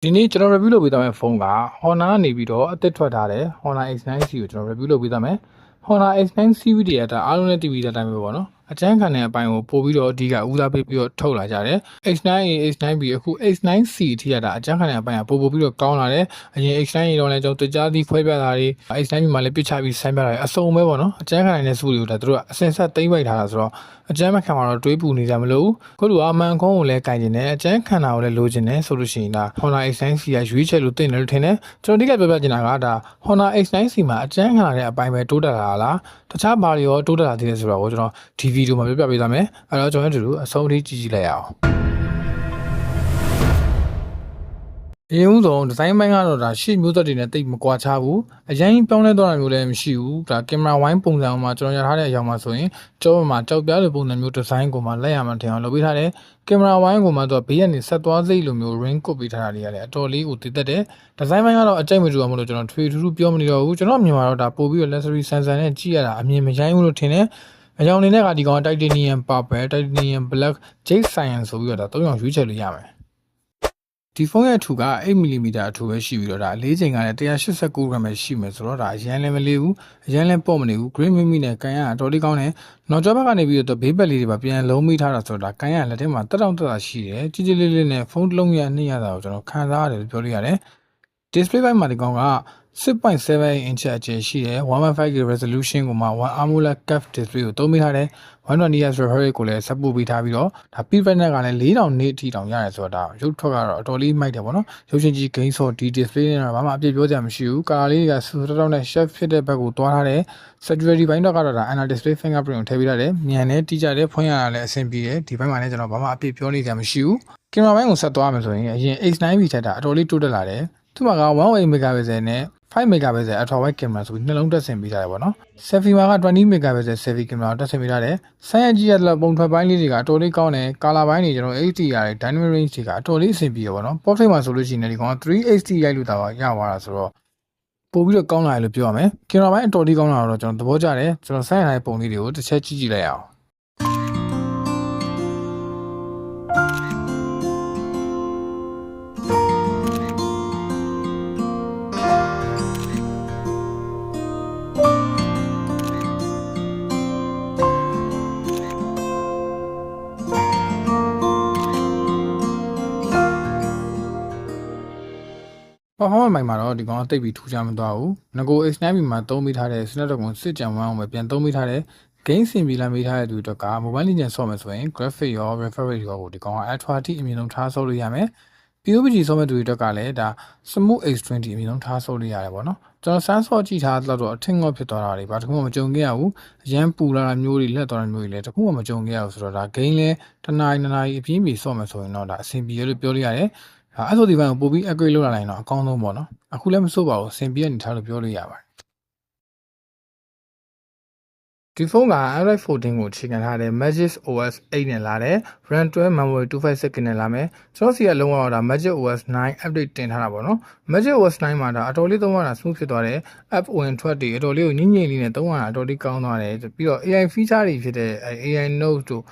ဒီနေ့ကျွန်တော် review လုပ်ပေးသွားမယ့်ဖုန်းက Honor ကနေပြီးတော့အသစ်ထွက်ထားတဲ့ Honor X9C ကိုကျွန်တော် review လုပ်ပေးသွားမယ် Honor X9 series တွေကဒါအားလုံးနဲ့ TV တဲ့အတိုင်းပဲပေါ့နော်အကျန်းခံတဲ့အပိုင်းကိုပို့ပြီးတော့အဓိကဦးစားပေးပြီးတော့ထုတ်လာကြတယ် X9A X9B အခု X9C အထိရတာအကျန်းခံတဲ့အပိုင်းကပို့ပြီးတော့ကောင်းလာတယ်အရင် X9 ရေတော့လည်းကျွန်တော်တရားသီးခွဲပြတာတွေ X9B မှာလည်းပြစ်ချပြီးဆိုင်းပြတာတွေအစုံပဲပေါ့နော်အကျန်းခံတဲ့စုတွေကိုဒါတို့ကအစင်ဆက်သိမ့်ပိုက်ထားတာဆိုတော့အကျန်းမခံမှာတော့တွေးပူနေကြမလို့ခုလိုအမှန်ကုန်းကိုလည်းကင်ကျင်တယ်အကျန်းခံတာကိုလည်းလိုချင်တယ်ဆိုလို့ရှိရင်ဒါ Honor X9C ကရွေးချယ်လို့တင်တယ်လို့ထင်တယ်ကျွန်တော်ဒီကပြောပြချင်တာကဒါ Honor X9C မှာအကျန်းခံတဲ့အပိုင်းပဲတိုးတက်လာလားတခြားဘာတွေရောတိုးတက်လာသေးလဲဆိုတော့ကျွန်တော်ဒီဗီဒီယိုမှာပြောပြပေးသွားမယ်အဲ့တော့ကျွန်တော်တို့အဆုံးထိကြည့်ကြည့်လိုက်ရအောင်အရင်ဆုံးဒီဇိုင်းပိုင်းကတော့ဒါရှေ့မျိုးသက်တွေနဲ့တိတ်မကွာခြားဘူးအရင်ပြောင်းလဲသွားတာမျိုးလည်းမရှိဘူးဒါကင်မရာဝိုင်းပုံစံမှာကျွန်တော်ရထားတဲ့အရာမှာဆိုရင်ကျောမှာကြောက်ပြားလိုပုံစံမျိုးဒီဇိုင်းကိုမှလက်ရမှာထင်အောင်လုပ်ပေးထားတယ်ကင်မရာဝိုင်းကိုမှတော့ဘေးကနေဆက်သွားစိတ်လိုမျိုး ring ကုတ်ပေးထားတာတွေကလည်းအတော်လေးကိုတည်သက်တယ်ဒီဇိုင်းပိုင်းကတော့အကြိုက်မတူအောင်မလို့ကျွန်တော်ထွေထူးထူးပြောမနေတော့ဘူးကျွန်တော်မြင်မှာတော့ဒါပို့ပြီးတော့ luxury ဆန်ဆန်နဲ့ကြည့်ရတာအမြင်မရိုင်းဘူးလို့ထင်တယ်အကြောင်းအနေနဲ့ကဒီကောင် titanium purple titanium black jade cyan ဆိုပြီးတော့ဒါ၃ရောင်ရွေးချယ်လို့ရမယ်ဒီဖုန်းရဲ့အထူက8mmအထူပဲရှိပြီးတော့ဒါအလေးချိန်ကလည်း189 gram ပဲရှိမယ်ဆိုတော့ဒါအရန်လည်းမလေးဘူးအရန်လည်းပေါ့မနေဘူး green မိမိနဲ့ကန်ရအတော်လေးကောင်းတယ်နောက်ကျောဘက်ကနေပြီးတော့ဘေးဘက်လေးတွေပါပြန်လုံးမိထားတာဆိုတော့ဒါကန်ရလက်ထဲမှာတက်တောင့်တက်တာရှိတယ်ကြီးကြီးလေးလေးနဲ့ဖုန်းတစ်လုံးရနှိမ့်ရတာကိုကျွန်တော်ခံစားရတယ်လို့ပြောလို့ရတယ် display ဘက်မှာဒီကောင်က 6.7 inch အကျယ်ရှိတယ် 1.5K resolution ကိုမှ 1 AMOLED curved display ကိုသုံးပေးထားတယ်120Hz refresh rate ကိုလည်း support ပေးထားပြီးတော့ဒါ peak brightness ကလည်း4000 nit အထိတောင်ရတယ်ဆိုတော့ဒါရုပ်ထွက်ကတော့အတော်လေးမိုက်တယ်ပေါ့နော်ရုပ်ရှင်ကြီး gain ဆိုဒီ display နဲ့တော့ဘာမှအပြည့်ပြောစရာမရှိဘူး color လေးတွေကစူတောက်နဲ့ sharp ဖြစ်တဲ့ဘက်ကိုတွားထားတယ် security ဘိုင်းတော့ကတော့ဒါ Ana display fingerprint ကိုထည့်ပေးထားတယ်မြန်နဲ့တိကျတယ်ဖွင့်ရတာလည်းအဆင်ပြေတယ်ဒီဘက်မှာလည်းကျွန်တော်ဘာမှအပြည့်ပြောနေကြမရှိဘူးကင်မရာဘိုင်းကိုဆက်သွားမယ်ဆိုရင်အရင် X9B ထက်တာအတော်လေးတိုးတက်လာတယ်သူ့မှာက 1.8 megapixel နဲ့5 megapixel ultra wide camera ဆိုပြီးနှလုံးတက်ဆင်ပေးထားတယ်ပေါ့နော် selfie မှာက20 megapixel selfie camera တက်ဆင်ပေးထားတယ်ဆိုင်းရကြီးရတဲ့ပုံထွက်ပိုင်းလေးတွေကအတော်လေးကောင်းတယ် color ပိုင်းတွေကျွန်တော် HDR တွေ dynamic range တွေကအတော်လေးအဆင်ပြေရပေါ့နော် portrait မှာဆိုလို့ရှိရင်ဒီကောင်က 3HD ရိုက်လို့တာပါရသွားတာဆိုတော့ပို့ပြီးတော့ကောင်းလာတယ်လို့ပြောရမယ်ကင်မရာပိုင်းအတော်လေးကောင်းလာတော့ကျွန်တော်သဘောကျတယ်ကျွန်တော်ဆိုင်းရတဲ့ပုံလေးတွေကိုတစ်ချက်ကြည့်ကြည့်လိုက်အောင်performance မိုင်မှာတော့ဒီကောင်ကတိတ်ပြီးထူးခြားမသွားဘူး။ငကို X9B မှာသုံးပေးထားတဲ့ Snapdragon 6 Gen 1ကိုပဲပြန်သုံးပေးထားတဲ့ game ဆင်ပြေလာပေးထားတဲ့သူတို့က mobile legend ဆော့မယ်ဆိုရင် graphic ရော refresh rate ရောကိုဒီကောင်က ultra အထိအမြင့်ဆုံးထားဆော့လို့ရမယ်။ PUBG ဆော့မဲ့သူတွေကလည်းဒါ smooth X20 အမြင့်ဆုံးထားဆော့လို့ရတယ်ပေါ့နော်။ကျွန်တော်စမ်းဆော့ကြည့်ထားတော့အထင်ငေါ့ဖြစ်သွားတာတွေဘာတခုမှမကြုံခဲ့ရဘူး။အရန်ပူလာတာမျိုးတွေလက်သွားတာမျိုးတွေလည်းတခုမှမကြုံခဲ့ရဘူးဆိုတော့ဒါ game လဲတစ်နာရီနှစ်နာရီအပြင်းပြေဆော့မယ်ဆိုရင်တော့ဒါအဆင်ပြေရလို့ပြောလို့ရတယ်။အဲ့ဆိုဒီဘက်ကိုပို့ပြီး upgrade လုပ်လာနိုင်တော့အကောင်းဆုံးပေါ့နော်အခုလည်းမစိုးပါဘူးအဆင်ပြေနေထားလို့ပြောလို့ရပါတယ်ဒီဖုန်းက Android 14ကိုအခြေခံထားတဲ့ Magic OS 8နဲ့လာတယ် RAM 12 memory 256GB နဲ့လာမယ်ကျွန်တော်စီကလုံးဝတော့ဒါ Magic OS 9 update တင်ထားတာပေါ့နော် Magic OS 9မှာဒါအတော်လေးသုံးရတာ smooth ဖြစ်သွားတယ် app ဝင်ထွက်တွေအတော်လေးကိုညင်ညင်လေးနဲ့သုံးရတာအတော်လေးကောင်းသွားတယ်ပြီးတော့ AI feature တွေဖြစ်တဲ့ AI Note တို့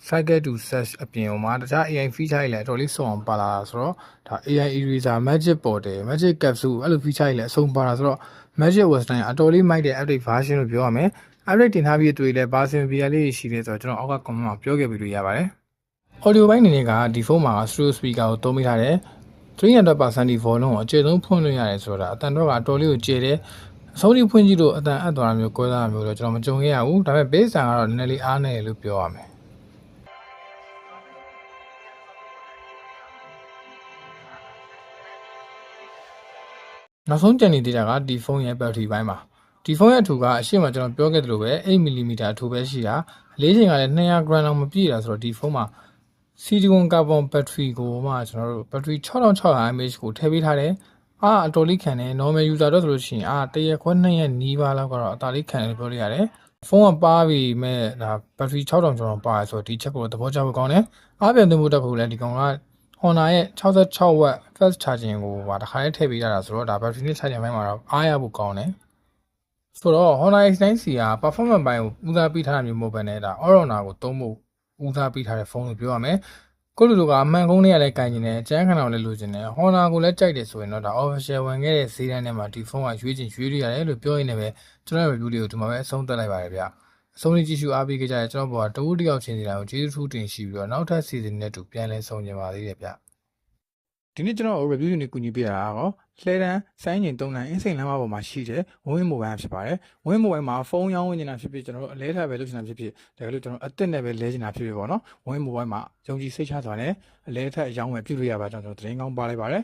cycle to search အပြင်မှာတခြား AI feature တွေလည်းအတော်လေးစုံအောင်ပါလာတာဆိုတော့ဒါ AI eraser magic portal magic capsule အဲ့လို feature တွေလည်းအစုံပါလာဆိုတော့ magic OS 9အတော်လေးမိုက်တဲ့ update version လို့ပြောရမယ် update တင်ထားပြီးတွေ့လဲဘာစင် VR လေးရှိတယ်ဆိုတော့ကျွန်တော်အောက်က comment မှာပြောခဲ့ပြီးလို့ရပါတယ် audio ဘိုင်းအနေနဲ့ကဒီဖုန်းမှာ stereo speaker ကိုသုံးပေးထားတယ်300% ဒီ volume ကိုအကျယ်ဆုံးဖွင့်လို့ရတယ်ဆိုတော့အတန်တော့ကအတော်လေးကိုကျယ်တယ်အဆုံးထိဖွင့်ကြည့်လို့အတန်အပ်သွားတာမျိုးကွဲသွားတာမျိုးတော့ကျွန်တော်မကြုံခဲ့ရဘူးဒါပေမဲ့ base ဆန်ကတော့နည်းနည်းလေးအားနေတယ်လို့ပြောရမယ်နောက်ဆုံးကြံနေသေးတာကဒီဖုန်းရဲ့ battery ဘိုင်းမှာဒီဖုန်းရဲ့အထူကအရှိမကျွန်တော်ပြောခဲ့သလိုပဲ 8mm အထူပဲရှိတာအလေးချိန်ကလည်း 200g လောက်မပြည့်တာဆိုတော့ဒီဖုန်းမှာ silicon carbon battery ကိုမှကျွန်တော်တို့ battery 6600 mAh ကိုထည့်ပေးထားတယ်အတော်လေးခံတယ် normal user တော့ဆိုလို့ရှိရင်တရက်ခွဲ2ရက်နီးပါးလောက်ကတော့အသာလေးခံတယ်ပြောလို့ရတယ်ဖုန်းကပါပြီးမဲ့ဒါ battery 6000ကျော်တော့ပါတယ်ဆိုတော့ဒီချက်ကိုသဘောကျဖို့ကောင်းတယ်အားပြန်သွင်းဖို့တက်ဖို့လည်းဒီကောင်ကHonor ရဲ့ 66W fast charging ကိုပါတစ်ခါလေးထည့်ပေးရတာဆိုတော့ဒါ battery နဲ့ charging ဘိုင်းမှာတော့အားရဖို့ကောင်းတယ်ဆိုတော့ Honor X9C က performance ဘိုင်းကိုဦးစားပေးထားတာမျိုးမဟုတ်ဘဲနဲ့ဒါ all rounder ကိုသုံးဖို့ဦးစားပေးထားတဲ့ဖုန်းလို့ပြောရမယ် ကိုလူလူကအမှန်ကုန်းလေးကလည်းကင်နေတယ်ကျန်းခဏကိုလည်းလိုချင်တယ်ဟော်နာကိုလည်းကြိုက်တယ်ဆိုရင်တော့ဒါ official ဝင်ခဲ့တဲ့ဈေးတန်းထဲမှာဒီဖုန်းကရွေးချင်ရွေးလို့ရတယ်လို့ပြောရင်းနဲ့ပဲကျွန်တော်ရဲ့ review လေးကိုဒီမှာပဲအဆုံးသတ်လိုက်ပါတယ်ဗျအဆုံးလေးကြည့်ရှုအားပေးကြတဲ့ကျွန်တော်ဘောကတဝူးတစ်ယောက်ချင်းစီတိုင်းကိုကျေးဇူးထူးတင်ရှိပြီးတော့နောက်ထပ် season နဲ့တူပြန်လဲဆုံကြပါသေးတယ်ဗျဒီနေ့ကျွန်တော် review နေကူညီပေးတာကတော့လှဲတန်းစိုင်းငင်3တန်းအင်းစိန်လမ်းမပေါ်မှာရှိတဲ့ဝင်းမိုဘိုင်းဖြစ်ပါတယ်ဝင်းမိုဘိုင်းမှာဖုန်းရောင်းဝင်နေတာဖြစ်ဖြစ်ကျွန်တော်တို့အလဲထားပဲလုပ်ချင်တာဖြစ်ဖြစ်ဒါကလို့ကျွန်တော်အစ်စ်နဲ့ပဲလဲချင်တာဖြစ်ဖြစ်ပေါ့နော်ဝင်းမိုဘိုင်းမှာယုံကြည်စိတ်ချစွာနဲ့အလဲထက်အယောင်းဝယ်ပြုလို့ရပါကျွန်တော်သတင်းကောင်းပါလိုက်ပါတယ်